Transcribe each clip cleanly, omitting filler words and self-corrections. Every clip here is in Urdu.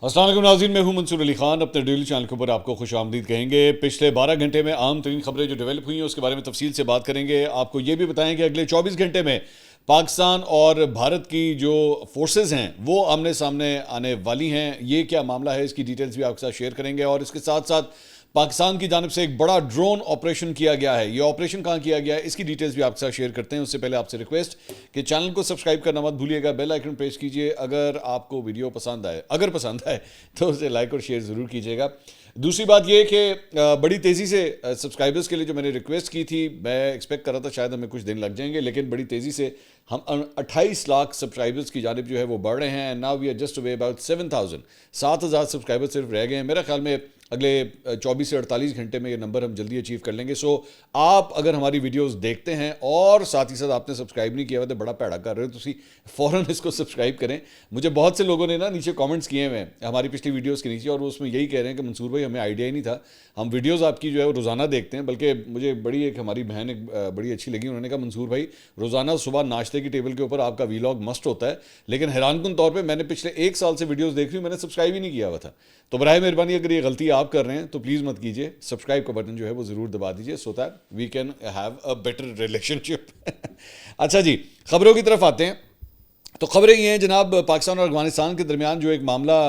السلام علیکم ناظرین، میں ہوں منصور علی خان. اپنے ڈیلی چینل کے اوپر آپ کو خوش آمدید کہیں گے. پچھلے 12 گھنٹے میں عام ترین خبریں جو ڈیولپ ہوئی ہیں اس کے بارے میں تفصیل سے بات کریں گے. آپ کو یہ بھی بتائیں کہ اگلے 24 گھنٹے میں پاکستان اور بھارت کی جو فورسز ہیں وہ آمنے سامنے آنے والی ہیں. یہ کیا معاملہ ہے، اس کی ڈیٹیلز بھی آپ کے ساتھ شیئر کریں گے. اور اس کے ساتھ ساتھ پاکستان کی جانب سے ایک بڑا ڈرون آپریشن کیا گیا ہے. یہ آپریشن کہاں کیا گیا ہے، اس کی ڈیٹیلز بھی آپ کے ساتھ شیئر کرتے ہیں. اس سے پہلے آپ سے ریکویسٹ کہ چینل کو سبسکرائب کرنا مت بھولیے گا، بیل آئیکن پریس کیجئے. اگر آپ کو ویڈیو پسند آئے تو اسے لائک اور شیئر ضرور کیجیے گا. دوسری بات یہ کہ بڑی تیزی سے سبسکرائبرز کے لیے جو میں نے ریکویسٹ کی تھی، میں ایکسپیکٹ کر رہا تھا شاید ہمیں کچھ دن لگ جائیں گے، لیکن بڑی تیزی سے ہم 28 لاکھ سبسکرائبرز کی جانب جو ہے وہ بڑھ رہے ہیں. Now we are just away about 7,000 subscriber صرف رہ گئے ہیں. میرا خیال میں اگلے 24 سے 48 گھنٹے میں یہ نمبر ہم جلدی اچیو کر لیں گے. سو آپ اگر ہماری ویڈیوز دیکھتے ہیں اور ساتھ ہی ساتھ آپ نے سبسکرائب نہیں کیا ہوا تو بڑا پیڑا کر رہے ہو، تو فوراً اس کو سبسکرائب کریں. مجھے بہت سے لوگوں نے نیچے کامنٹس کیے ہوئے ہیں ہماری پچھلی ویڈیوز کے نیچے، اور وہ اس میں یہی کہہ رہے ہیں کہ منصور بھائی ہمیں آئیڈیا ہی نہیں تھا. ہم ویڈیوز آپ کی جو ہے وہ روزانہ دیکھتے ہیں، بلکہ مجھے ہماری بہن ایک بڑی اچھی لگی. انہوں نے کہا منصور بھائی روزانہ صبح ناشتے کی ٹیبل کے اوپر آپ کا ویلاگ مسٹ ہوتا ہے، لیکن حیران کن طور پہ میں نے پچھلے 1 سال سے ویڈیوز دیکھ رہی ہوں، میں نے سبسکرائب ہی نہیں کیا ہوا تھا. تو براہ مہربانی اگر یہ غلطی آپ کر رہے ہیں تو پلیز مت کیجیے، سبسکرائب کا بٹن جو ہے وہ ضرور دبا دیجیے so that we can have a better relationship. اچھا جی، خبروں کی طرف آتے ہیں. تو خبریں یہ ہیں جناب، پاکستان اور افغانستان کے درمیان جو ایک معاملہ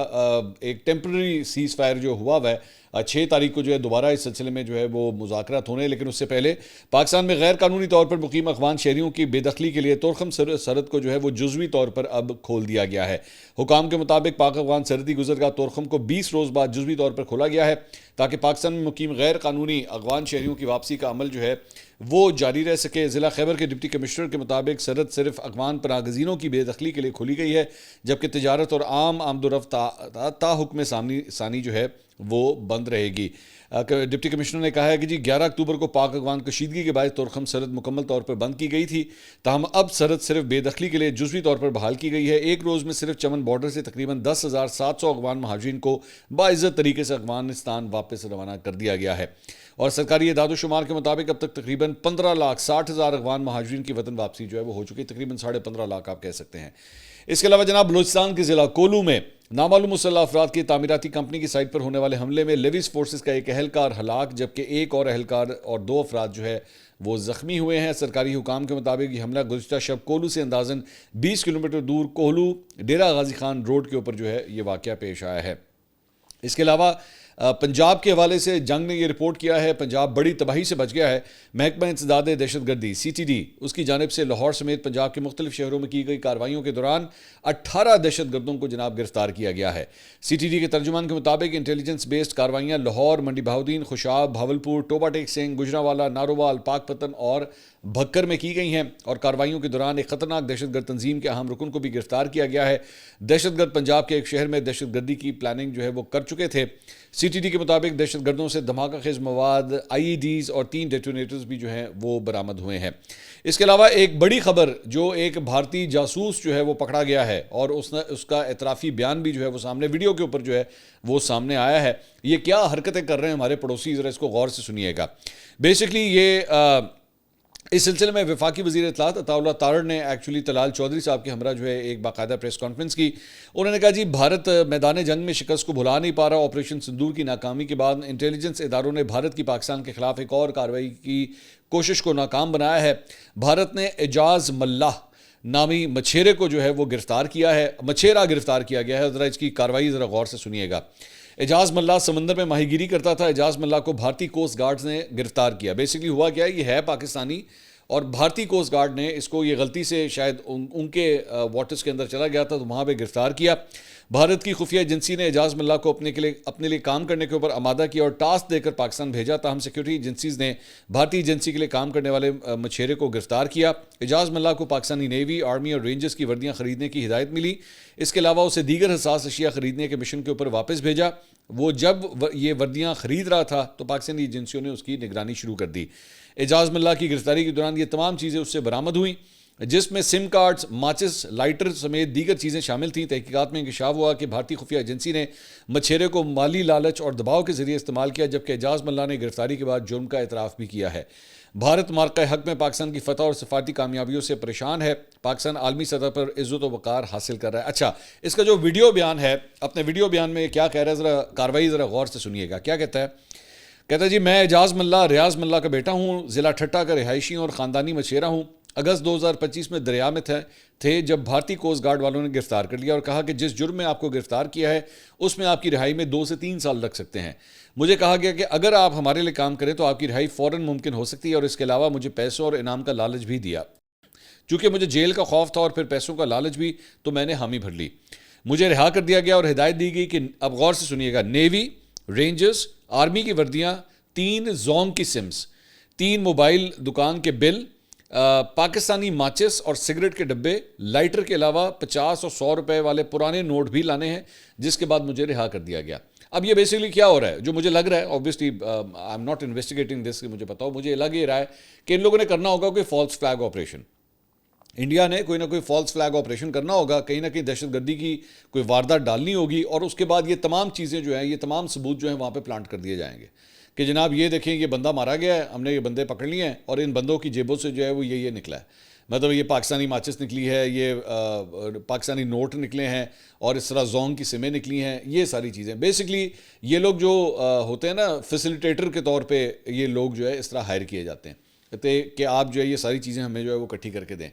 ایک ٹیمپرری سیز فائر جو ہوا ہے 6 تاریخ کو جو ہے دوبارہ اس سلسلے میں جو ہے وہ مذاکرات ہونے ہیں. لیکن اس سے پہلے پاکستان میں غیر قانونی طور پر مقیم افغان شہریوں کی بے دخلی کے لیے طورخم سرحد کو جو ہے وہ جزوی طور پر اب کھول دیا گیا ہے. حکام کے مطابق پاک افغان سرحدی گزرگاہ طورخم کو 20 روز بعد جزوی طور پر کھولا گیا ہے تاکہ پاکستان میں مقیم غیر قانونی افغان شہریوں کی واپسی کا عمل جو ہے وہ جاری رہ سکے. ضلع خیبر کے ڈپٹی کمشنر کے مطابق سرحد صرف افغان پناہ گزینوں کی بے دخلی کے لیے کھولی گئی ہے، جبکہ تجارت اور عام آمد و رفت تا حکم ثانی جو ہے وہ بند رہے گی. ڈپٹی کمشنر نے کہا ہے کہ 11 اکتوبر کو پاک افغان کشیدگی کے باعث طورخم سرحد مکمل طور پر بند کی گئی تھی، تاہم اب سرحد صرف بے دخلی کے لیے جزوی طور پر بحال کی گئی ہے. ایک روز میں صرف چمن بارڈر سے تقریباً 10,700 افغان مہاجرین کو باعزت طریقے سے افغانستان واپس روانہ کر دیا گیا ہے. اور سرکاری اعداد و شمار کے مطابق اب تک تقریباً 15,60,000 افغان مہاجرین کی وطن واپسی جو ہے وہ ہو چکی ہے، تقریباً 15.5 لاکھ آپ کہہ سکتے ہیں. اس کے علاوہ جناب بلوچستان کے ضلع کولو میں نامعلوم مسلح افراد کی تعمیراتی کمپنی کی سائٹ پر ہونے والے حملے میں لیویز فورسز کا ایک اہلکار ہلاک، جبکہ ایک اور اہلکار اور 2 افراد جو ہے وہ زخمی ہوئے ہیں. سرکاری حکام کے مطابق یہ حملہ گزشتہ شب کولو سے اندازاً 20 کلومیٹر دور کوہلو ڈیرہ غازی خان روڈ کے اوپر جو ہے یہ واقعہ پیش آیا ہے. اس کے علاوہ پنجاب کے حوالے سے جنگ نے یہ رپورٹ کیا ہے پنجاب بڑی تباہی سے بچ گیا ہے. محکمہ انسداد دہشت گردی CTD اس کی جانب سے لاہور سمیت پنجاب کے مختلف شہروں میں کی گئی کارروائیوں کے دوران 18 دہشت گردوں کو جناب گرفتار کیا گیا ہے. CTD کے ترجمان کے مطابق انٹیلیجنس بیسڈ کارروائیاں لاہور، منڈی بہاؤدین، خوشاب، بھاولپور، ٹوبا ٹیک سنگھ، گجرانوالہ، نارووال، پاک پتن اور بھکر میں کی گئی ہیں. اور کارروائیوں کے دوران ایک خطرناک دہشت گرد تنظیم کے اہم رکن کو بھی گرفتار کیا گیا ہے. دہشت گرد پنجاب کے ایک شہر میں دہشت گردی کی پلاننگ جو ہے وہ کر چکے تھے. CTD کے مطابق دہشت گردوں سے دھماکہ خیز مواد، IEDs اور 3 ڈیٹونیٹرز بھی جو ہیں وہ برآمد ہوئے ہیں. اس کے علاوہ ایک بڑی خبر، جو ایک بھارتی جاسوس جو ہے وہ پکڑا گیا ہے اور اس کا اعترافی بیان بھی جو ہے وہ سامنے ویڈیو کے اوپر جو ہے وہ سامنے آیا ہے. یہ کیا حرکتیں کر رہے ہیں ہمارے پڑوسی، ذرا اس کو غور سے سنیے گا. بیسکلی یہ اس سلسلے میں وفاقی وزیر اطلاعات عطا اللہ تارڑ نے ایکچولی طلال چودھری صاحب کے ہمراہ جو ہے ایک باقاعدہ پریس کانفرنس کی. انہوں نے کہا بھارت میدان جنگ میں شکست کو بھلا نہیں پا رہا. آپریشن سندور کی ناکامی کے بعد انٹیلیجنس اداروں نے بھارت کی پاکستان کے خلاف ایک اور کارروائی کی کوشش کو ناکام بنایا ہے. بھارت نے اعجاز ملاح نامی مچھیرے کو جو ہے وہ گرفتار کیا ہے، مچھیرہ گرفتار کیا گیا ہے. ذرا اس کی کارروائی ذرا غور سے سنیے گا. اعجاز ملاح سمندر میں ماہی گیری کرتا تھا. اعجاز ملاح کو بھارتی کوسٹ گارڈز نے گرفتار کیا. بیسکلی ہوا کیا ہے، یہ ہے پاکستانی اور بھارتی کوسٹ گارڈ نے اس کو یہ غلطی سے شاید ان کے واٹرز کے اندر چلا گیا تھا تو وہاں پہ گرفتار کیا. بھارت کی خفیہ ایجنسی نے اعجاز ملاح کو اپنے لیے کام کرنے کے اوپر آمادہ کیا اور ٹاسک دے کر پاکستان بھیجا. تاہم سیکیورٹی ایجنسیز نے بھارتی ایجنسی کے لیے کام کرنے والے مچھیرے کو گرفتار کیا. اعجاز ملاح کو پاکستانی نیوی، آرمی اور رینجرز کی وردیاں خریدنے کی ہدایت ملی. اس کے علاوہ اسے دیگر حساس اشیاء خریدنے کے مشن کے اوپر واپس بھیجا. وہ جب یہ وردیاں خرید رہا تھا تو پاکستانی ایجنسیوں نے اس کی نگرانی شروع کر دی. اعجاز ملاح کی گرفتاری کے دوران یہ تمام چیزیں اس سے برآمد ہوئیں. جس میں سم کارڈز، ماچس، لائٹر سمیت دیگر چیزیں شامل تھیں۔ تحقیقات میں انکشاف ہوا کہ بھارتی خفیہ ایجنسی نے مچھیرے کو مالی لالچ اور دباؤ کے ذریعے استعمال کیا، جبکہ اعجاز ملا نے گرفتاری کے بعد جرم کا اعتراف بھی کیا ہے۔ بھارت مارکہ حق میں پاکستان کی فتح اور سفارتی کامیابیوں سے پریشان ہے۔ پاکستان عالمی سطح پر عزت و وقار حاصل کر رہا ہے۔ اچھا، اس کا جو ویڈیو بیان ہے، اپنے ویڈیو بیان میں کیا کہہ رہا ہے، ذرا کاروائی ذرا غور سے سنیے گا۔ کیا کہتا ہے؟ کہتا ہے جی، میں اعجاز ملا ریاض ملا کا بیٹا ہوں، ضلع ٹھٹہ کا رہائشی اور خاندانی مچھیرا ہوں۔ اگست 2025 میں دریا میں تھے جب بھارتی کوسٹ گارڈ والوں نے گرفتار کر لیا اور کہا کہ جس جرم میں آپ کو گرفتار کیا ہے اس میں آپ کی رہائی میں 2 سے 3 سال لگ سکتے ہیں۔ مجھے کہا گیا کہ اگر آپ ہمارے لیے کام کریں تو آپ کی رہائی فوراً ممکن ہو سکتی ہے، اور اس کے علاوہ مجھے پیسوں اور انعام کا لالچ بھی دیا۔ چونکہ مجھے جیل کا خوف تھا اور پھر پیسوں کا لالچ بھی، تو میں نے حامی بھر لی۔ مجھے رہا کر دیا گیا اور ہدایت دی گئی کہ اب غور سے سنیے گا، نیوی، رینجرز، آرمی کی وردیاں، 3 زونگ کی سمز، 3 موبائل دکان کے بل، پاکستانی ماچس اور سگریٹ کے ڈبے، لائٹر کے علاوہ 50 اور 100 روپے والے پرانے نوٹ بھی لانے ہیں، جس کے بعد مجھے رہا کر دیا گیا۔ اب یہ بیسیکلی کیا ہو رہا ہے، جو مجھے لگ رہا ہے، obviously I am not investigating this کہ مجھے پتا ہو، مجھے لگ یہ رہا ہے کہ ان لوگوں نے کرنا ہوگا کوئی فالس فلیگ آپریشن۔ انڈیا نے کوئی نہ کوئی فالس فلیگ آپریشن کرنا ہوگا، کہیں نہ کہیں دہشت گردی کی کوئی واردات ڈالنی ہوگی، اور اس کے بعد یہ تمام چیزیں جو ہیں، یہ تمام ثبوت جو ہیں وہاں پہ پلانٹ کر دیے جائیں گے کہ جناب یہ دیکھیں یہ بندہ مارا گیا ہے، ہم نے یہ بندے پکڑ لیے ہیں، اور ان بندوں کی جیبوں سے جو ہے وہ یہ نکلا ہے، مطلب یہ پاکستانی ماچس نکلی ہے، یہ پاکستانی نوٹ نکلے ہیں، اور اس طرح زونگ کی سمیں نکلی ہیں، یہ ساری چیزیں بیسکلی یہ لوگ جو ہوتے ہیں نا فیسیلیٹیٹر کے طور پہ، یہ لوگ جو ہے اس طرح ہائر کیے جاتے ہیں کہ آپ جو ہے یہ ساری چیزیں ہمیں جو ہے وہ اکٹھی کر کے دیں۔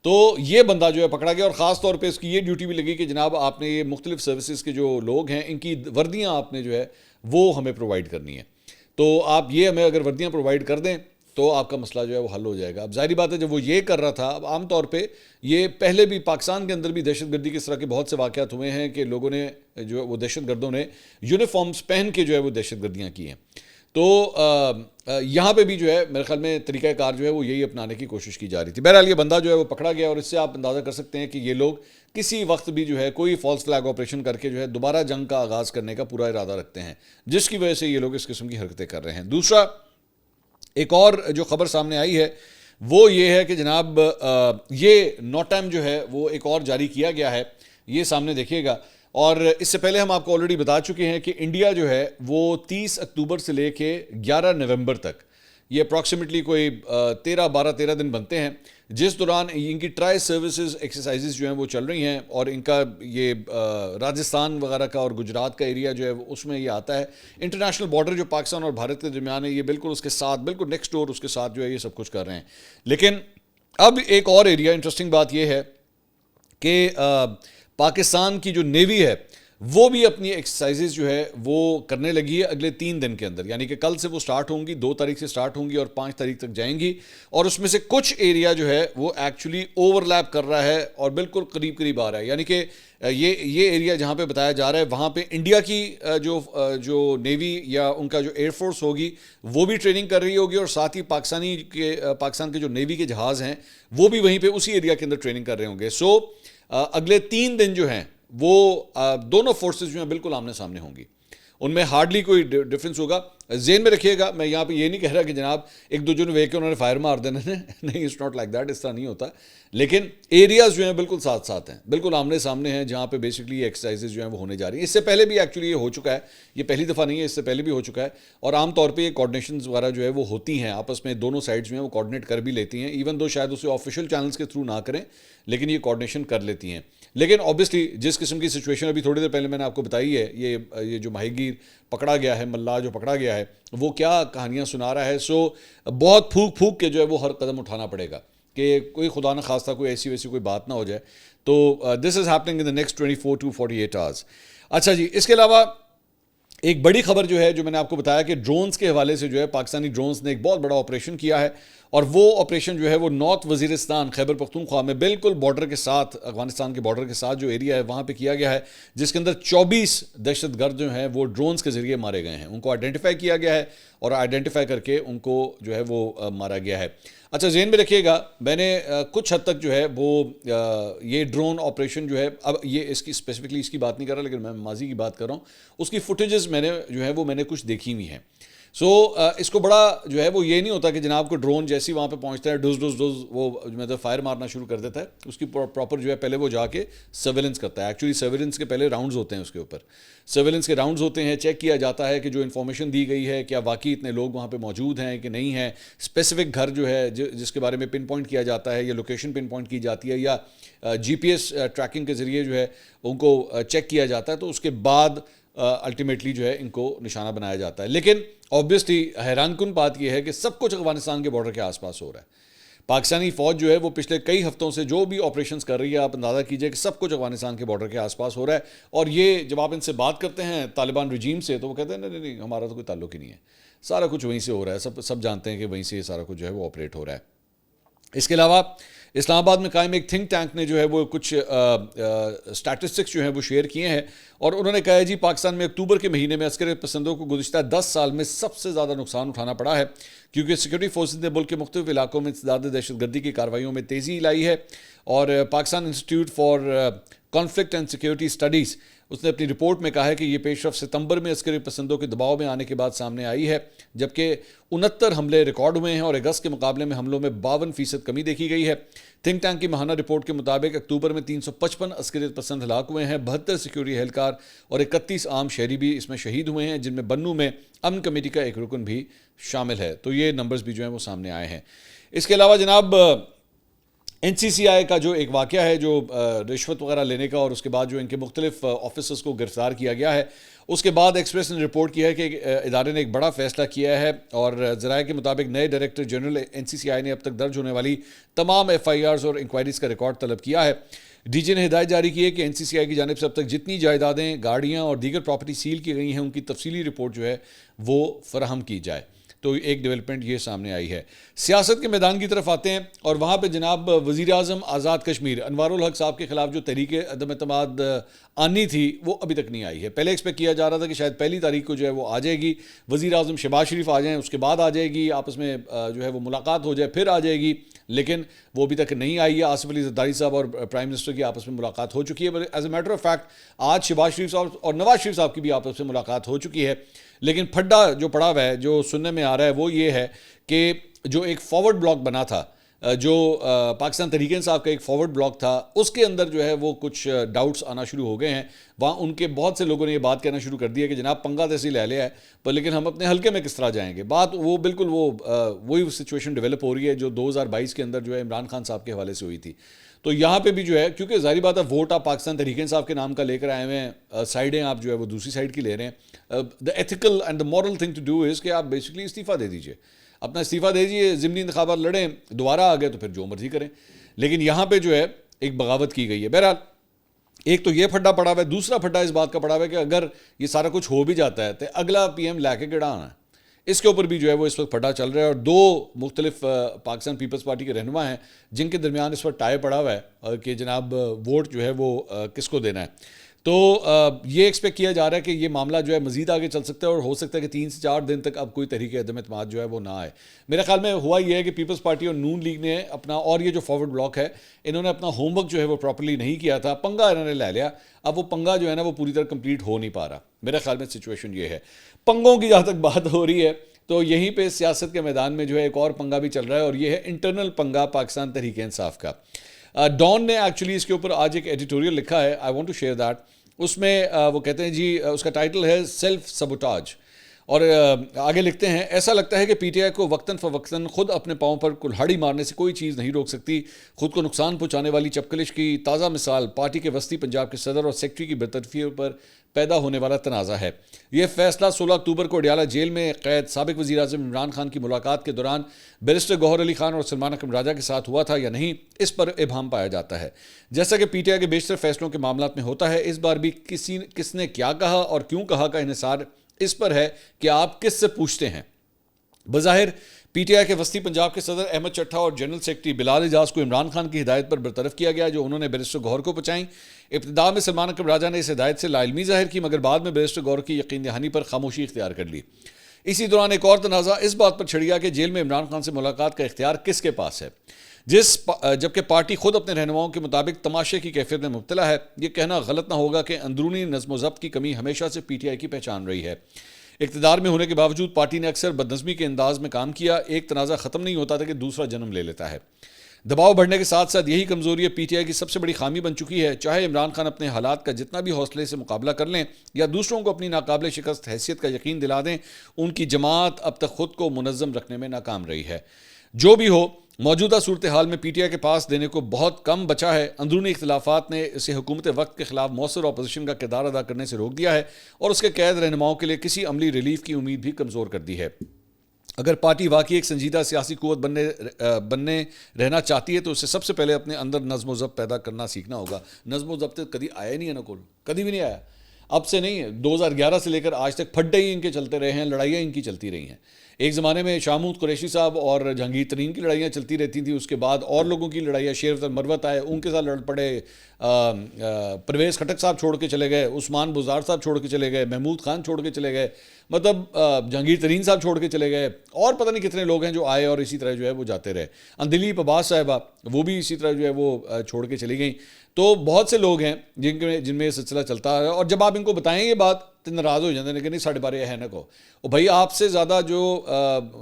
تو یہ بندہ جو ہے پکڑا گیا، اور خاص طور پہ اس کی یہ ڈیوٹی بھی لگی کہ جناب آپ نے یہ مختلف سروسز کے جو لوگ ہیں ان کی وردیاں آپ نے جو ہے وہ ہمیں پرووائڈ کرنی ہے، تو آپ یہ ہمیں اگر وردیاں پرووائڈ کر دیں تو آپ کا مسئلہ جو ہے وہ حل ہو جائے گا۔ اب ظاہری بات ہے جب وہ یہ کر رہا تھا، اب عام طور پہ یہ پہلے بھی پاکستان کے اندر بھی دہشت گردی کے اس طرح کے بہت سے واقعات ہوئے ہیں کہ لوگوں نے جو وہ دہشت گردوں نے یونیفارمز پہن کے جو ہے وہ دہشت گردیاں کی ہیں، تو یہاں پہ بھی جو ہے میرے خیال میں طریقہ کار جو ہے وہ یہی اپنانے کی کوشش کی جا رہی تھی۔ بہرحال یہ بندہ جو ہے وہ پکڑا گیا، اور اس سے آپ اندازہ کر سکتے ہیں کہ یہ لوگ کسی وقت بھی جو ہے کوئی فالس فلیگ آپریشن کر کے جو ہے دوبارہ جنگ کا آغاز کرنے کا پورا ارادہ رکھتے ہیں، جس کی وجہ سے یہ لوگ اس قسم کی حرکتیں کر رہے ہیں۔ دوسرا ایک اور جو خبر سامنے آئی ہے وہ یہ ہے کہ جناب یہ نوٹم جو ہے وہ ایک اور جاری کیا گیا ہے، یہ سامنے دیکھیے گا، اور اس سے پہلے ہم آپ کو آلریڈی بتا چکے ہیں کہ انڈیا جو ہے وہ 30 اکتوبر سے لے کے 11 نومبر تک، یہ اپروکسیمیٹلی کوئی 13 دن بنتے ہیں، جس دوران ان کی ٹرائی سروسز ایکسرسائزز جو ہیں وہ چل رہی ہیں، اور ان کا یہ راجستھان وغیرہ کا اور گجرات کا ایریا جو ہے اس میں یہ آتا ہے۔ انٹرنیشنل بارڈر جو پاکستان اور بھارت کے درمیان ہے، یہ بالکل اس کے ساتھ، بالکل نیکسٹ ڈور اس کے ساتھ جو ہے یہ سب کچھ کر رہے ہیں۔ لیکن اب ایک اور ایریا، انٹرسٹنگ بات یہ ہے کہ پاکستان کی جو نیوی ہے وہ بھی اپنی ایکسرسائزز جو ہے وہ کرنے لگی ہے اگلے 3 دن کے اندر، یعنی کہ کل سے وہ سٹارٹ ہوں گی، 2 تاریخ سے سٹارٹ ہوں گی اور 5 تاریخ تک جائیں گی، اور اس میں سے کچھ ایریا جو ہے وہ ایکچولی اوورلیپ کر رہا ہے اور بالکل قریب قریب آ رہا ہے، یعنی کہ یہ ایریا جہاں پہ بتایا جا رہا ہے وہاں پہ انڈیا کی جو نیوی یا ان کا جو ایئر فورس ہوگی وہ بھی ٹریننگ کر رہی ہوگی، اور ساتھ ہی پاکستان کے جو نیوی کے جہاز ہیں وہ بھی وہیں پہ اسی ایریا کے اندر ٹریننگ کر رہے ہوں گے۔ سو اگلے 3 دن جو ہیں وہ دونوں فورسز جو ہیں بالکل آمنے سامنے ہوں گی، ان میں ہارڈلی کوئی ڈفرینس ہوگا۔ ذہن میں رکھیے گا، میں یہاں پہ یہ نہیں کہہ رہا کہ جناب ایک دوسرے نے ویک کے انہوں نے فائر مار دینا ہے، نہیں، اٹس ناٹ لائک دیٹ، اس طرح نہیں ہوتا، لیکن ایریاز جو ہیں بالکل ساتھ ساتھ ہیں، بالکل آمنے سامنے ہیں، جہاں پہ بیسکلی یہ ایکسرسائزز جو ہیں وہ ہونے جا رہی ہیں۔ اس سے پہلے بھی ایکچولی یہ ہو چکا ہے، یہ پہلی دفعہ نہیں ہے، اس سے پہلے بھی ہو چکا ہے، اور عام طور پہ یہ کوارڈینیشنز وغیرہ جو ہے وہ ہوتی ہیں آپس میں، دونوں سائڈز جو ہیں وہ کوارڈینیٹ کر بھی لیتی ہیں، ایون دو شاید اسے آفیشیل چینلز کے تھرو نہ کریں، لیکن یہ کوارڈینیشن کر لیتی ہیں۔ لیکن اوبیسلی جس قسم کی سچویشن ابھی تھوڑی دیر پہلے میں نے آپ کو بتائی ہے، یہ جو ماہی گیر پکڑا گیا ہے، ملا جو پکڑا گیا ہے، وہ کیا کہانیاں سنا رہا ہے، سو بہت پھونک کے جو ہے وہ ہر قدم اٹھانا پڑے گا کہ کوئی خدا نہ خواستہ کوئی ایسی ویسی کوئی بات نہ ہو جائے، تو this is happening in the next 24 to 48 hours۔ اچھا جی، اس کے علاوہ ایک بڑی خبر جو ہے جو میں نے آپ کو بتایا کہ ڈرونز کے حوالے سے جو ہے پاکستانی ڈرونز نے ایک بہت بڑا آپریشن کیا ہے، اور وہ آپریشن جو ہے وہ نارتھ وزیرستان خیبر پختونخوا میں بالکل بارڈر کے ساتھ، افغانستان کے بارڈر کے ساتھ جو ایریا ہے وہاں پہ کیا گیا ہے، جس کے اندر 24 دہشت گرد جو ہیں وہ ڈرونز کے ذریعے مارے گئے ہیں، ان کو آئیڈینٹیفائی کیا گیا ہے اور آئیڈینٹیفائی کر کے ان کو جو ہے وہ مارا گیا ہے۔ اچھا ذہن میں رکھیے گا، میں نے کچھ حد تک جو ہے وہ یہ ڈرون آپریشن جو ہے، اب یہ اس کی اسپیسیفکلی اس کی بات نہیں کر رہا، لیکن میں ماضی کی بات کر رہا ہوں، اس کی فوٹیجز میں نے جو ہے وہ میں نے کچھ دیکھی ہوئی ہیں۔ سو اس کو بڑا جو ہے وہ یہ نہیں ہوتا کہ جناب کو ڈرون جیسی وہاں پہ پہنچتا ہے ڈز ڈز ڈز وہ مطلب فائر مارنا شروع کر دیتا ہے. اس کی پراپر جو ہے پہلے وہ جا کے سرویلنس کرتا ہے. ایکچولی سرویلنس کے پہلے راؤنڈز ہوتے ہیں, اس کے اوپر سرویلنس کے راؤنڈز ہوتے ہیں. چیک کیا جاتا ہے کہ جو انفارمیشن دی گئی ہے کیا واقعی اتنے لوگ وہاں پہ موجود ہیں کہ نہیں ہیں. اسپیسیفک گھر جو ہے جس کے بارے میں پن پوائنٹ کیا جاتا ہے یا لوکیشن پن پوائنٹ کی جاتی ہے یا جی پی ایس ٹریکنگ کے ذریعے جو ہے ان کو چیک کیا جاتا ہے, تو اس کے بعد الٹیمیٹلی جو ہے ان کو نشانہ بنایا جاتا ہے. لیکن آبویسلی حیران کن بات یہ ہے کہ سب کچھ افغانستان کے بارڈر کے آس پاس ہو رہا ہے. پاکستانی فوج جو ہے وہ پچھلے کئی ہفتوں سے جو بھی آپریشنز کر رہی ہے, آپ اندازہ کیجئے کہ سب کچھ افغانستان کے بارڈر کے آس پاس ہو رہا ہے. اور یہ جب آپ ان سے بات کرتے ہیں طالبان رجیم سے تو وہ کہتے ہیں نہیں نہیں ہمارا تو کوئی تعلق ہی نہیں ہے, سارا کچھ وہیں سے ہو رہا ہے, سب جانتے ہیں کہ وہیں سے یہ سارا کچھ جو ہے وہ آپریٹ ہو رہا ہے. اس کے علاوہ اسلام آباد میں قائم ایک تھنک ٹینک نے جو ہے وہ کچھ اسٹیٹسٹکس جو ہیں وہ شیئر کیے ہیں, اور انہوں نے کہا ہے جی پاکستان میں اکتوبر کے مہینے میں عسکری پسندوں کو گزشتہ 10 سال میں سب سے زیادہ نقصان اٹھانا پڑا ہے, کیونکہ سیکورٹی فورسز نے ملک کے مختلف علاقوں میں زیادہ دہشت گردی کی کارروائیوں میں تیزی لائی ہے. اور Pakistan institute for conflict and security studies اس نے اپنی رپورٹ میں کہا ہے کہ یہ پیش رفت ستمبر میں عسکری پسندوں کے دباؤ میں آنے کے بعد سامنے آئی ہے, جبکہ 69 حملے ریکارڈ ہوئے ہیں اور اگست کے مقابلے میں حملوں میں 52% کمی دیکھی گئی ہے. تھنک ٹینک کی ماہانہ رپورٹ کے مطابق اکتوبر میں 355 عسکری پسند ہلاک ہوئے ہیں, 72 سیکورٹی اہلکار اور 31 عام شہری بھی اس میں شہید ہوئے ہیں, جن میں بنوں میں امن کمیٹی کا ایک رکن بھی شامل ہے. تو یہ نمبرز بھی جو ہیں وہ سامنے آئے ہیں. اس کے علاوہ جناب این سی سی آئی کا جو ایک واقعہ ہے جو رشوت وغیرہ لینے کا, اور اس کے بعد جو ان کے مختلف آفیسرز کو گرفتار کیا گیا ہے, اس کے بعد ایکسپریس نے رپورٹ کیا ہے کہ ادارے نے ایک بڑا فیصلہ کیا ہے, اور ذرائع کے مطابق نئے ڈائریکٹر جنرل این سی سی آئی نے اب تک درج ہونے والی تمام ایف آئی آرز اور انکوائریز کا ریکارڈ طلب کیا ہے. ڈی جی نے ہدایت جاری کی ہے کہ این سی سی آئی کی جانب سے اب تک جتنی جائیدادیں, گاڑیاں اور دیگر پراپرٹی سیل کی گئی ہیں ان کی تفصیلی رپورٹ جو ہے وہ فراہم کی جائے. تو ایک ڈیولپمنٹ یہ سامنے آئی ہے. سیاست کے میدان کی طرف آتے ہیں, اور وہاں پہ جناب وزیر اعظم آزاد کشمیر انوار الحق صاحب کے خلاف جو تحریک عدم اعتماد آنی تھی وہ ابھی تک نہیں آئی ہے. پہلے ایکسپیکٹ کیا جا رہا تھا کہ شاید 1 تاریخ کو جو ہے وہ آ جائے گی, وزیر اعظم شہباز شریف آ جائیں, اس کے بعد آ جائے گی, آپس میں جو ہے وہ ملاقات ہو جائے, پھر آ جائے گی, لیکن وہ ابھی تک نہیں آئی ہے. آصف علی زرداری صاحب اور پرائم منسٹر کی آپس میں ملاقات ہو چکی ہے. As a matter of fact آج شہباز شریف صاحب اور نواز شریف صاحب کی بھی آپس میں ملاقات ہو چکی ہے, لیکن پھڈا جو پڑا ہوا ہے جو سننے میں آ رہا ہے وہ یہ ہے کہ جو ایک فارورڈ بلاک بنا تھا, جو پاکستان تحریک انصاف کا ایک فارورڈ بلاک تھا, اس کے اندر جو ہے وہ کچھ ڈاؤٹس آنا شروع ہو گئے ہیں. وہاں ان کے بہت سے لوگوں نے یہ بات کہنا شروع کر دی ہے کہ جناب پنگا تیسی لے لیا ہے, پر لیکن ہم اپنے حلقے میں کس طرح جائیں گے. بات وہ بالکل وہی سچویشن ڈیولپ ہو رہی ہے جو 2022 کے اندر جو ہے عمران خان صاحب کے حوالے سے ہوئی تھی. تو یہاں پہ بھی جو ہے, کیونکہ ظاہری بات ہے ووٹ آپ پاکستان تحریک انصاف کے نام کا لے کر آئے ہوئے ہیں, سائڈیں آپ جو ہے وہ دوسری سائڈ کی لے رہے ہیں. The ethical and the moral thing to do is کہ آپ بیسکلی استعفیٰ دے دیجئے, اپنا استعفیٰ دے دیجئے, ضمنی انتخابات لڑیں, دوبارہ آ گئے تو پھر جو مرضی کریں. لیکن یہاں پہ جو ہے ایک بغاوت کی گئی ہے. بہرحال ایک تو یہ پھڈا پڑا ہوا ہے, دوسرا پھڈا اس بات کا پڑا ہوا ہے کہ اگر یہ سارا کچھ ہو بھی جاتا ہے تو اگلا پی ایم لے کے کیڑا آنا ہے. اس کے اوپر بھی جو ہے وہ اس وقت پھڈا چل رہا ہے, اور 2 مختلف پاکستان پیپلز پارٹی کے رہنما ہیں جن کے درمیان اس وقت ٹائے پڑا ہوا ہے کہ جناب ووٹ جو ہے وہ کس کو دینا ہے. تو یہ ایکسپیکٹ کیا جا رہا ہے کہ یہ معاملہ جو ہے مزید آگے چل سکتا ہے, اور ہو سکتا ہے کہ 3 سے 4 دن تک اب کوئی تحریک عدم اعتماد جو ہے وہ نہ آئے. میرے خیال میں ہوا یہ ہے کہ پیپلز پارٹی اور نون لیگ نے اپنا, اور یہ جو فارورڈ بلاک ہے انہوں نے اپنا ہوم ورک جو ہے وہ پراپرلی نہیں کیا تھا, پنگا انہوں نے لے لیا. اب وہ پنگا جو ہے نا وہ پوری طرح کمپلیٹ ہو نہیں پا رہا. میرے خیال میں سچویشن یہ ہے. پنگوں کی جہاں تک بات ہو رہی ہے تو یہیں پہ سیاست کے میدان میں جو ہے ایک اور پنگا بھی چل رہا ہے, اور یہ ہے انٹرنل پنگا پاکستان تحریک انصاف کا. ڈان نے ایکچولی اس کے اوپر آج ایک ایڈیٹوریل لکھا ہے, I want to share that. اس میں وہ کہتے ہیں جی, اس کا ٹائٹل ہے سیلف سبوٹاج, اور آگے لکھتے ہیں ایسا لگتا ہے کہ پی ٹی آئی کو وقتاً فوقتاً خود اپنے پاؤں پر کلہاڑی مارنے سے کوئی چیز نہیں روک سکتی. خود کو نقصان پہنچانے والی چپکلش کی تازہ مثال پارٹی کے وسطی پنجاب کے صدر اور سیکرٹری کی برطرفی پر پیدا ہونے والا تنازع ہے. یہ فیصلہ 16 اکتوبر کو اڈیالہ جیل میں قید سابق وزیر اعظم عمران خان کی ملاقات کے دوران بیرسٹر گوہر علی خان اور سلمان اکرم راجہ کے ساتھ ہوا تھا یا نہیں, اس پر ابہام پایا جاتا ہے. جیسا کہ پی ٹی آئی کے بیشتر فیصلوں کے معاملات میں ہوتا ہے, اس بار بھی کس نے کیا کہا اور کیوں کہا کا انحصار اس پر ہے کہ آپ کس سے پوچھتے ہیں. بظاہر پی ٹی آئی کے وسطی پنجاب کے صدر احمد چٹھا اور جنرل سیکرٹری بلال اعجاز کو عمران خان کی ہدایت پر برطرف کیا گیا جو انہوں نے بیرسٹر گوہر کو پہنچائیں. ابتدا میں سلمان اکرم راجہ نے اس ہدایت سے لا علمی ظاہر کی, مگر بعد میں بیرسٹر گوہر کی یقین دہانی پر خاموشی اختیار کر لی. اسی دوران ایک اور تنازع اس بات پر چھڑ گیا کہ جیل میں عمران خان سے ملاقات کا اختیار کس کے پاس ہے, جبکہ پارٹی خود اپنے رہنماؤں کے مطابق تماشے کی کیفیت میں مبتلا ہے. یہ کہنا غلط نہ ہوگا کہ اندرونی نظم و ضبط کی کمی ہمیشہ سے پی ٹی آئی کی پہچان رہی ہے. اقتدار میں ہونے کے باوجود پارٹی نے اکثر بدنظمی کے انداز میں کام کیا، ایک تنازع ختم نہیں ہوتا تھا کہ دوسرا جنم لے لیتا ہے۔ دباؤ بڑھنے کے ساتھ ساتھ یہی کمزوری پی ٹی آئی کی سب سے بڑی خامی بن چکی ہے۔ چاہے عمران خان اپنے حالات کا جتنا بھی حوصلے سے مقابلہ کر لیں یا دوسروں کو اپنی ناقابل شکست حیثیت کا یقین دلا دیں، ان کی جماعت اب تک خود کو منظم رکھنے میں ناکام رہی ہے۔ جو بھی ہو، موجودہ صورتحال میں پی ٹی آئی کے پاس دینے کو بہت کم بچا ہے۔ اندرونی اختلافات نے اسے حکومت وقت کے خلاف مؤثر اپوزیشن کا کردار ادا کرنے سے روک دیا ہے اور اس کے قید رہنماؤں کے لیے کسی عملی ریلیف کی امید بھی کمزور کر دی ہے۔ اگر پارٹی واقعی ایک سنجیدہ سیاسی قوت بننے رہنا چاہتی ہے تو اسے سب سے پہلے اپنے اندر نظم و ضبط پیدا کرنا سیکھنا ہوگا۔ نظم و ضبط کبھی آیا نہیں ہے نا، کبھی بھی نہیں آیا، اب سے نہیں ہے، 2011 سے لے کر آج تک پھڈے ہی ان کے چلتے رہے ہیں، لڑائیاں ان کی چلتی رہی ہیں۔ ایک زمانے میں شاہ محمود قریشی صاحب اور جہانگیر ترین کی لڑائیاں چلتی رہتی تھیں، اس کے بعد اور لوگوں کی لڑائیاں، شیر افضل مروت آئے، ان کے ساتھ لڑ پڑے، پرویز خٹک صاحب چھوڑ کے چلے گئے، عثمان بزدار صاحب چھوڑ کے چلے گئے، محمود خان چھوڑ کے چلے گئے، مطلب جہانگیر ترین صاحب چھوڑ کے چلے گئے، اور پتہ نہیں کتنے لوگ ہیں جو آئے اور اسی طرح جو ہے وہ جاتے رہے۔ اندلیپ عباس صاحبہ وہ بھی اسی طرح جو ہے وہ چھوڑ کے چلی گئیں۔ تو بہت سے لوگ ہیں جن میں یہ سلسلہ چلتا ہے، اور جب آپ ان کو بتائیں یہ بات تو ناراض ہو جاتے ہیں کہ نہیں ساڑھے بارے ہے نا کو، اور بھائی آپ سے زیادہ جو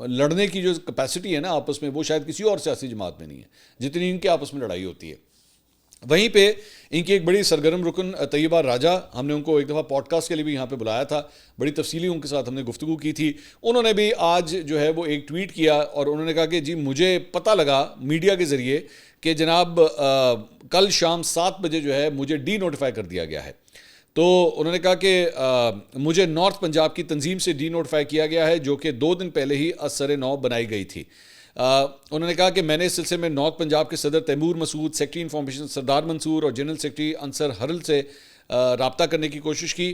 لڑنے کی جو کیپیسٹی ہے نا آپس میں، وہ شاید کسی اور سیاسی جماعت میں نہیں ہے جتنی ان کے آپس میں لڑائی ہوتی ہے۔ وہیں پہ ان کی ایک بڑی سرگرم رکن طیبہ راجہ، ہم نے ان کو ایک دفعہ پوڈ کاسٹ کے لیے بھی یہاں پہ بلایا تھا، بڑی تفصیلی ان کے ساتھ ہم نے گفتگو کی تھی۔ انہوں نے بھی آج جو ہے وہ ایک ٹویٹ کیا اور انہوں نے کہا کہ جی مجھے پتہ لگا میڈیا کے ذریعے کہ جناب کل شام 7 بجے جو ہے مجھے ڈی نوٹیفائی کر دیا گیا ہے۔ تو انہوں نے کہا کہ مجھے نارتھ پنجاب کی تنظیم سے ڈی نوٹیفائی کیا گیا ہے جو کہ 2 دن پہلے ہی اثر نو بنائی گئی تھی۔ انہوں نے کہا کہ میں نے اس سلسلے میں نارتھ پنجاب کے صدر تیمور مسعود، سیکرٹری انفارمیشن سردار منصور اور جنرل سیکرٹری انصر حرل سے رابطہ کرنے کی کوشش کی،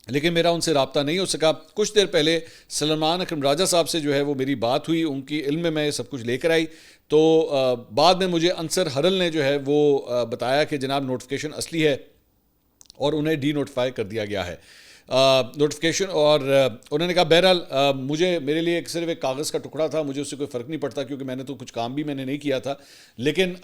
لیکن میرا ان سے رابطہ نہیں ہو سکا۔ کچھ دیر پہلے سلمان اکرم راجہ صاحب سے جو ہے وہ میری بات ہوئی، ان کی علم میں سب کچھ لے کر آئی۔ تو بعد میں مجھے انصر حرل نے جو ہے وہ بتایا کہ جناب نوٹیفیکیشن اصلی ہے اور انہیں ڈی نوٹیفائی کر دیا گیا ہے نوٹیفیکیشن۔ اور انہوں نے کہا بہرحال میرے لیے صرف ایک کاغذ کا ٹکڑا تھا، مجھے اس سے کوئی فرق نہیں پڑتا کیونکہ میں نے تو کچھ کام بھی میں نے نہیں کیا تھا، لیکن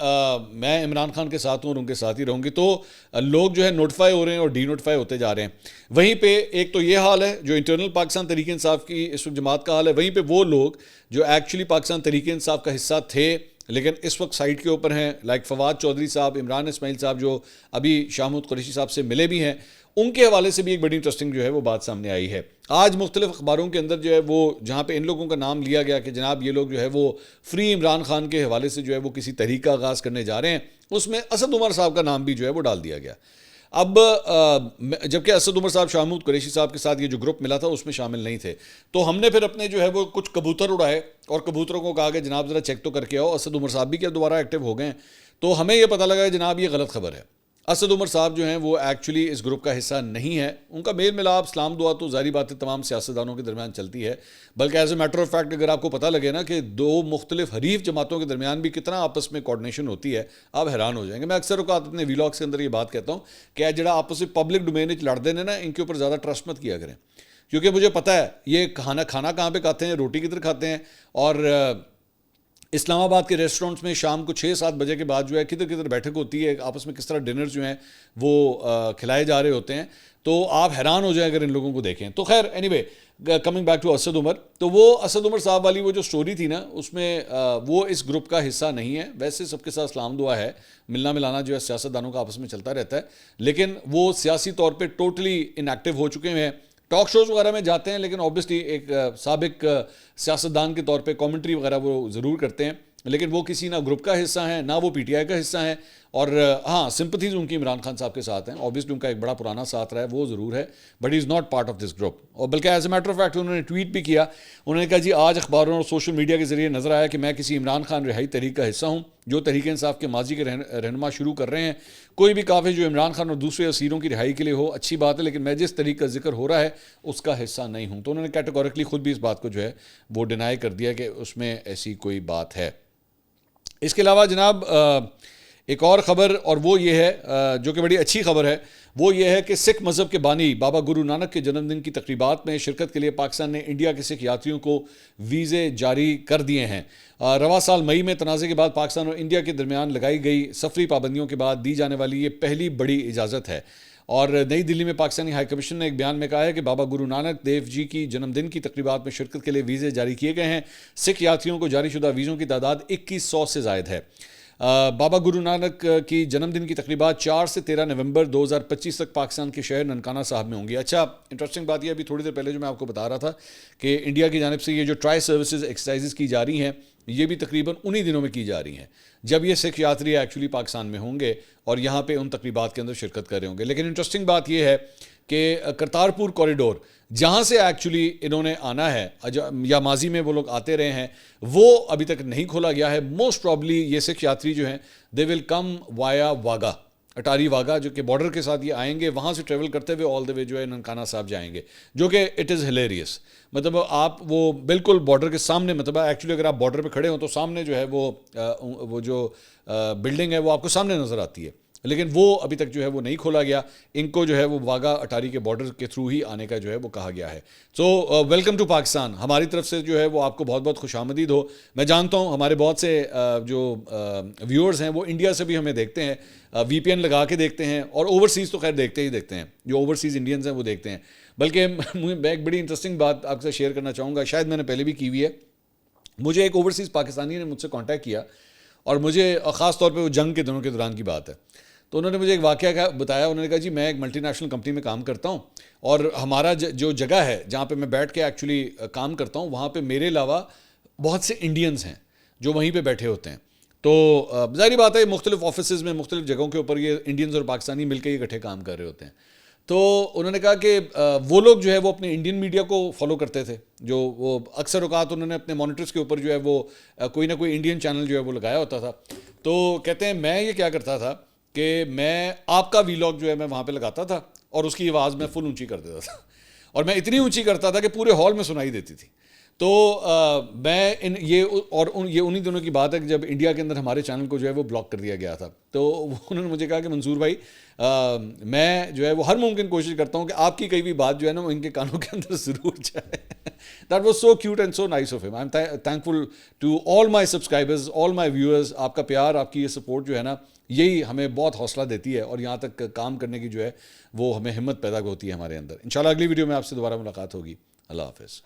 میں عمران خان کے ساتھ ہوں اور ان کے ساتھ ہی رہوں گی۔ تو لوگ جو ہے نوٹیفائی ہو رہے ہیں اور ڈی نوٹیفائی ہوتے جا رہے ہیں۔ وہیں پہ ایک تو یہ حال ہے جو انٹرنل پاکستان تحریک انصاف کی اس وقت جماعت کا حال ہے، وہیں پہ وہ لوگ جو ایکچولی پاکستان تحریک انصاف کا حصہ تھے لیکن اس وقت سائٹ کے اوپر ہیں، لائک فواد چودھری صاحب، عمران اسماعیل صاحب جو ابھی شاہ محمود قریشی صاحب سے ملے بھی ہیں، ان کے حوالے سے بھی ایک بڑی انٹرسٹنگ جو ہے وہ بات سامنے آئی ہے۔ آج مختلف اخباروں کے اندر جو ہے وہ جہاں پہ ان لوگوں کا نام لیا گیا کہ جناب یہ لوگ جو ہے وہ فری عمران خان کے حوالے سے جو ہے وہ کسی تحریک کا آغاز کرنے جا رہے ہیں، اس میں اسد عمر صاحب کا نام بھی جو ہے وہ ڈال دیا گیا۔ اب جبکہ اسد عمر صاحب شاہ محمود قریشی صاحب کے ساتھ یہ جو گروپ ملا تھا اس میں شامل نہیں تھے، تو ہم نے پھر اپنے جو ہے وہ کچھ کبوتر اڑائے اور کبوتروں کو کہا کہ جناب ذرا چیک تو کر کے آؤ اسد عمر صاحب بھی کیا دوبارہ ایکٹیو ہو گئے ہیں۔ تو ہمیں یہ پتہ لگا کہ جناب یہ غلط خبر ہے، اسد عمر صاحب جو ہیں وہ ایکچولی اس گروپ کا حصہ نہیں ہے۔ ان کا میل ملاپ سلام دعا تو ظاہری بات ہے تمام سیاستدانوں کے درمیان چلتی ہے، بلکہ as a matter of fact اگر آپ کو پتہ لگے نا کہ 2 مختلف حریف جماعتوں کے درمیان بھی کتنا آپس میں کوارڈینیشن ہوتی ہے، آپ حیران ہو جائیں گے۔ میں اکثر اوقات اپنے ویلاگس کے اندر یہ بات کہتا ہوں کہ جڑا آپس میں پبلک ڈومین وچ لڑتے ہیں نا، ان کے اوپر زیادہ ٹرسٹ مت کیا کریں، کیونکہ مجھے پتہ ہے یہ کھانا کہاں پہ کھاتے ہیں، روٹی کدھر کھاتے ہیں، اور اسلام آباد کے ریسٹورنٹس میں شام کو 6-7 بجے کے بعد جو ہے کدھر بیٹھک ہوتی ہے، آپس میں کس طرح ڈنر جو ہیں وہ کھلائے جا رہے ہوتے ہیں، تو آپ حیران ہو جائیں اگر ان لوگوں کو دیکھیں۔ تو خیر anyway coming back to Asad Umar, تو وہ اسد عمر صاحب والی وہ جو سٹوری تھی نا، اس میں وہ اس گروپ کا حصہ نہیں ہے۔ ویسے سب کے ساتھ سلام دعا ہے، ملنا ملانا جو ہے سیاستدانوں کا آپس میں چلتا رہتا ہے، لیکن وہ سیاسی طور پہ ٹوٹلی ان ایکٹیو ہو چکے ہیں۔ ٹاک شوز وغیرہ میں جاتے ہیں لیکن اوبیسلی ایک سابق سیاستدان کے طور پہ کامنٹری وغیرہ وہ ضرور کرتے ہیں، لیکن وہ کسی نہ گروپ کا حصہ ہیں نہ وہ پی ٹی آئی کا حصہ ہیں، اور ہاں سمپتھیز ان کی عمران خان صاحب کے ساتھ ہیں، اوبیسلی ان کا ایک بڑا پرانا ساتھ رہا ہے وہ ضرور ہے، but he is not part of this group. اور بلکہ as a matter of fact انہوں نے ٹویٹ بھی کیا، انہوں نے کہا جی آج اخباروں اور سوشل میڈیا کے ذریعے نظر آیا کہ میں کسی عمران خان رہائی تحریک کا حصہ ہوں جو تحریک انصاف کے ماضی کے رہنما شروع کر رہے ہیں۔ کوئی بھی کافی جو عمران خان اور دوسرے اسیروں کی رہائی کے لیے ہو اچھی بات ہے، لیکن میں جس تحریک کا ذکر ہو رہا ہے اس کا حصہ نہیں ہوں۔ تو انہوں نے کیٹیگوریکلی خود بھی اس بات کو جو ہے وہ ڈینائی کر دیا کہ اس میں ایسی کوئی بات ہے۔ اس کے علاوہ جناب ایک اور خبر، اور وہ یہ ہے جو کہ بڑی اچھی خبر ہے، وہ یہ ہے کہ سکھ مذہب کے بانی بابا گرو نانک کے جنم دن کی تقریبات میں شرکت کے لیے پاکستان نے انڈیا کے سکھ یاتریوں کو ویزے جاری کر دیے ہیں۔ رواں سال مئی میں تنازع کے بعد پاکستان اور انڈیا کے درمیان لگائی گئی سفری پابندیوں کے بعد دی جانے والی یہ پہلی بڑی اجازت ہے، اور نئی دلی میں پاکستانی ہائی کمیشن نے ایک بیان میں کہا ہے کہ بابا گرو نانک دیو جی کی جنم دن کی تقریبات میں شرکت کے لیے ویزے جاری کیے گئے ہیں. سکھ یاتریوں کو جاری شدہ ویزوں کی تعداد 2100 سے زائد ہے. بابا گرو نانک کی جنم دن کی تقریبات 4 سے 13 نومبر 2025 تک پاکستان کے شہر ننکانہ صاحب میں ہوں گی. اچھا انٹرسٹنگ بات یہ ابھی تھوڑی دیر پہلے جو میں آپ کو بتا رہا تھا کہ انڈیا کی جانب سے یہ جو ٹرائی سروسز ایکسرسائزز کی جا رہی ہیں یہ بھی تقریباً انہی دنوں میں کی جا رہی ہیں جب یہ سکھ یاتری ایکچولی پاکستان میں ہوں گے اور یہاں پہ ان تقریبات کے اندر شرکت کر رہے ہوں گے. لیکن انٹرسٹنگ بات یہ ہے کہ کرتارپور کوریڈور جہاں سے ایکچولی انہوں نے آنا ہے یا ماضی میں وہ لوگ آتے رہے ہیں وہ ابھی تک نہیں کھولا گیا ہے. موسٹ پرابلی یہ سکھ یاتری جو ہیں دے ول کم وایا واگا, اٹاری واگا, جو کہ بارڈر کے ساتھ یہ آئیں گے, وہاں سے ٹریول کرتے ہوئے آل دا وے جو ہے ننکانہ صاحب جائیں گے, جو کہ اٹ از ہلیریس. مطلب آپ وہ بالکل بارڈر کے سامنے, مطلب ایکچولی اگر آپ بارڈر پہ کھڑے ہوں تو سامنے جو ہے وہ جو بلڈنگ ہے وہ آپ کو سامنے نظر آتی ہے, لیکن وہ ابھی تک جو ہے وہ نہیں کھولا گیا. ان کو جو ہے وہ واگا اٹاری کے بارڈر کے تھرو ہی آنے کا جو ہے وہ کہا گیا ہے. سو ویلکم ٹو پاکستان, ہماری طرف سے جو ہے وہ آپ کو بہت بہت خوش آمدید ہو. میں جانتا ہوں ہمارے بہت سے جو ویورز ہیں وہ انڈیا سے بھی ہمیں دیکھتے ہیں, وی پی این لگا کے دیکھتے ہیں, اور اوورسیز تو خیر دیکھتے ہی دیکھتے ہیں, جو اوورسیز انڈینز ہیں وہ دیکھتے ہیں. بلکہ میں ایک بڑی انٹرسٹنگ بات آپ سے شیئر کرنا چاہوں گا, شاید میں نے پہلے بھی کی ہوئی ہے. مجھے ایک اوورسیز پاکستانی نے مجھ سے کانٹیکٹ کیا, اور مجھے خاص طور پہ وہ جنگ کے دنوں کے دوران کی بات ہے, تو انہوں نے مجھے ایک واقعہ بتایا. انہوں نے کہا جی میں ایک ملٹی نیشنل کمپنی میں کام کرتا ہوں, اور ہمارا جو جگہ ہے جہاں پہ میں بیٹھ کے ایکچولی کام کرتا ہوں وہاں پہ میرے علاوہ بہت سے انڈینز ہیں جو وہیں پہ بیٹھے ہوتے ہیں. تو ظاہری بات ہے مختلف آفیسز میں مختلف جگہوں کے اوپر یہ انڈینز اور پاکستانی مل کے اکٹھے کام کر رہے ہوتے ہیں. تو انہوں نے کہا کہ وہ لوگ جو ہے وہ اپنے انڈین میڈیا کو فالو کرتے تھے, جو وہ اکثر اوقات انہوں نے اپنے مانیٹرز کے اوپر جو ہے وہ کوئی نہ کوئی انڈین چینل جو ہے وہ لگایا ہوتا تھا. تو کہتے ہیں میں یہ کیا کرتا تھا کہ میں آپ کا ویلاگ جو ہے میں وہاں پہ لگاتا تھا, اور اس کی آواز میں فل اونچی کر دیتا تھا, اور میں اتنی اونچی کرتا تھا کہ پورے ہال میں سنائی دیتی تھی. تو میں یہ انہی دنوں کی بات ہے کہ جب انڈیا کے اندر ہمارے چینل کو جو ہے وہ بلاک کر دیا گیا تھا. تو انہوں نے مجھے کہا کہ منصور بھائی میں جو ہے وہ ہر ممکن کوشش کرتا ہوں کہ آپ کی کئی بھی بات جو ہے نا وہ ان کے کانوں کے اندر ضرور جائے. That was so cute and so nice of ہم. I am thankful to all my subscribers, all my viewers. آپ کا پیار, آپ کی یہ سپورٹ جو ہے نا یہی ہمیں بہت حوصلہ دیتی ہے, اور یہاں تک کام کرنے کی جو ہے وہ ہمیں ہمت پیدا ہوتی ہے ہمارے اندر. انشاءاللہ اگلی ویڈیو میں آپ سے دوبارہ ملاقات ہوگی. اللہ حافظ.